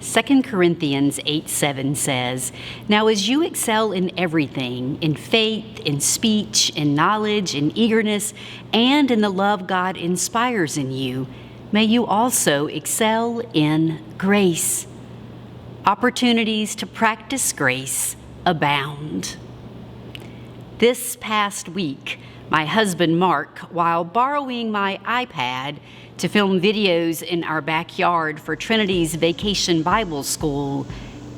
2 Corinthians 8:7 says, "Now as you excel in everything, in faith, in speech, in knowledge, in eagerness, and in the love God inspires in you, may you also excel in grace." Opportunities to practice grace abound. This past week, my husband Mark, while borrowing my iPad to film videos in our backyard for Trinity's Vacation Bible School,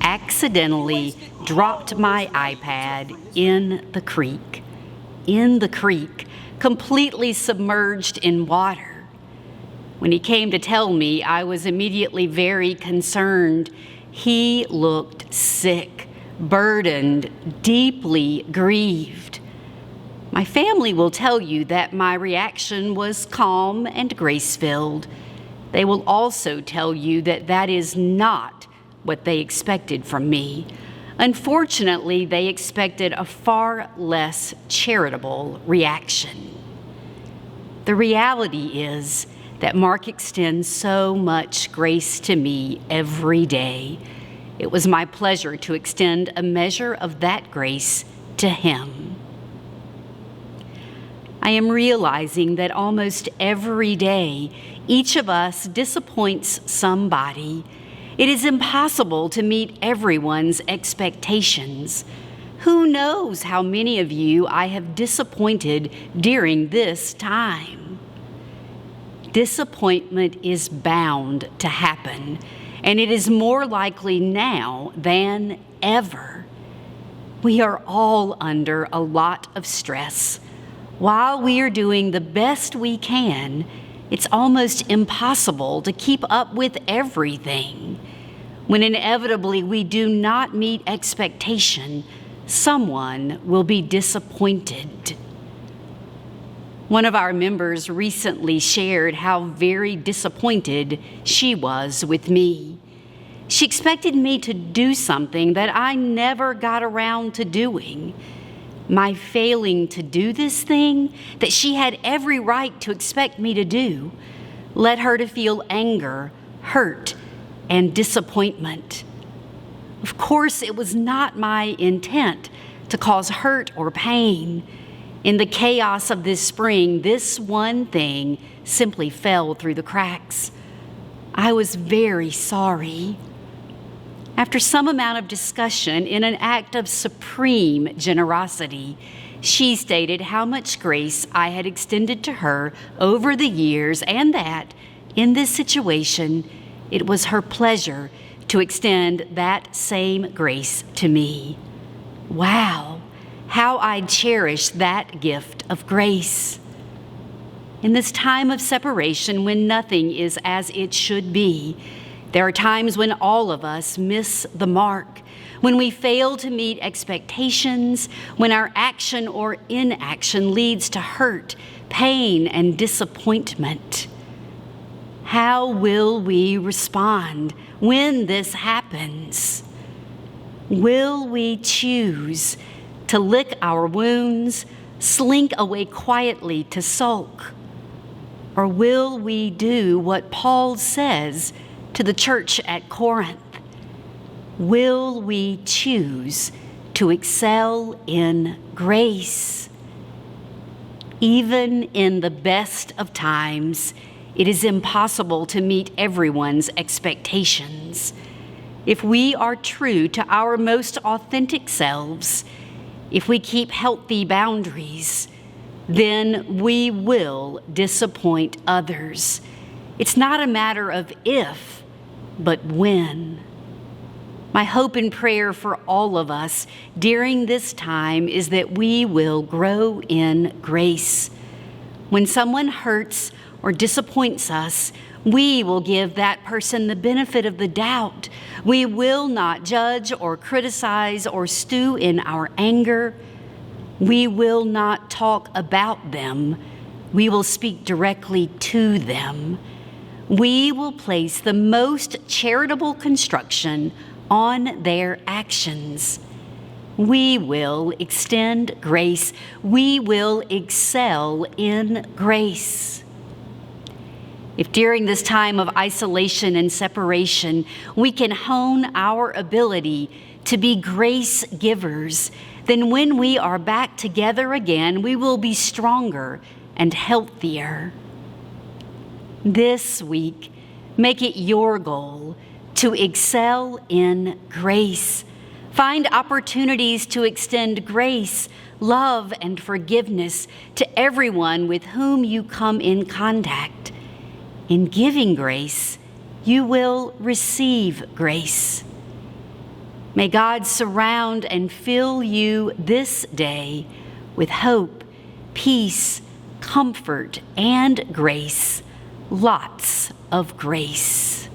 accidentally dropped my iPad in the creek. Completely submerged in water. When he came to tell me, I was immediately very concerned. He looked sick, burdened, deeply grieved. My family will tell you that my reaction was calm and grace-filled. They will also tell you that that is not what they expected from me. Unfortunately, they expected a far less charitable reaction. The reality is that Mark extends so much grace to me every day. It was my pleasure to extend a measure of that grace to him. I am realizing that almost every day, each of us disappoints somebody. It is impossible to meet everyone's expectations. Who knows how many of you I have disappointed during this time? Disappointment is bound to happen, and it is more likely now than ever. We are all under a lot of stress. While we are doing the best we can, it's almost impossible to keep up with everything. When inevitably we do not meet expectation, someone will be disappointed. One of our members recently shared how very disappointed she was with me. She expected me to do something that I never got around to doing. My failing to do this thing that she had every right to expect me to do led her to feel anger, hurt, and disappointment. Of course, it was not my intent to cause hurt or pain. In the chaos of this spring, this one thing simply fell through the cracks. I was very sorry. After some amount of discussion, in an act of supreme generosity, she stated how much grace I had extended to her over the years, and that, in this situation, it was her pleasure to extend that same grace to me. Wow, how I cherish that gift of grace. In this time of separation, when nothing is as it should be, there are times when all of us miss the mark, when we fail to meet expectations, when our action or inaction leads to hurt, pain, and disappointment. How will we respond when this happens? Will we choose to lick our wounds, slink away quietly to sulk? Or will we do what Paul says to the church at Corinth? Will we choose to excel in grace? Even in the best of times, it is impossible to meet everyone's expectations. If we are true to our most authentic selves, if we keep healthy boundaries, then we will disappoint others. It's not a matter of if, but when. My hope and prayer for all of us during this time is that we will grow in grace. When someone hurts or disappoints us, we will give that person the benefit of the doubt. We will not judge or criticize or stew in our anger. We will not talk about them. We will speak directly to them. We will place the most charitable construction on their actions. We will extend grace. We will excel in grace. If during this time of isolation and separation, we can hone our ability to be grace givers, then when we are back together again, we will be stronger and healthier. This week, make it your goal to excel in grace. Find opportunities to extend grace, love, and forgiveness to everyone with whom you come in contact. In giving grace, you will receive grace. May God surround and fill you this day with hope, peace, comfort, and grace. Lots of grace.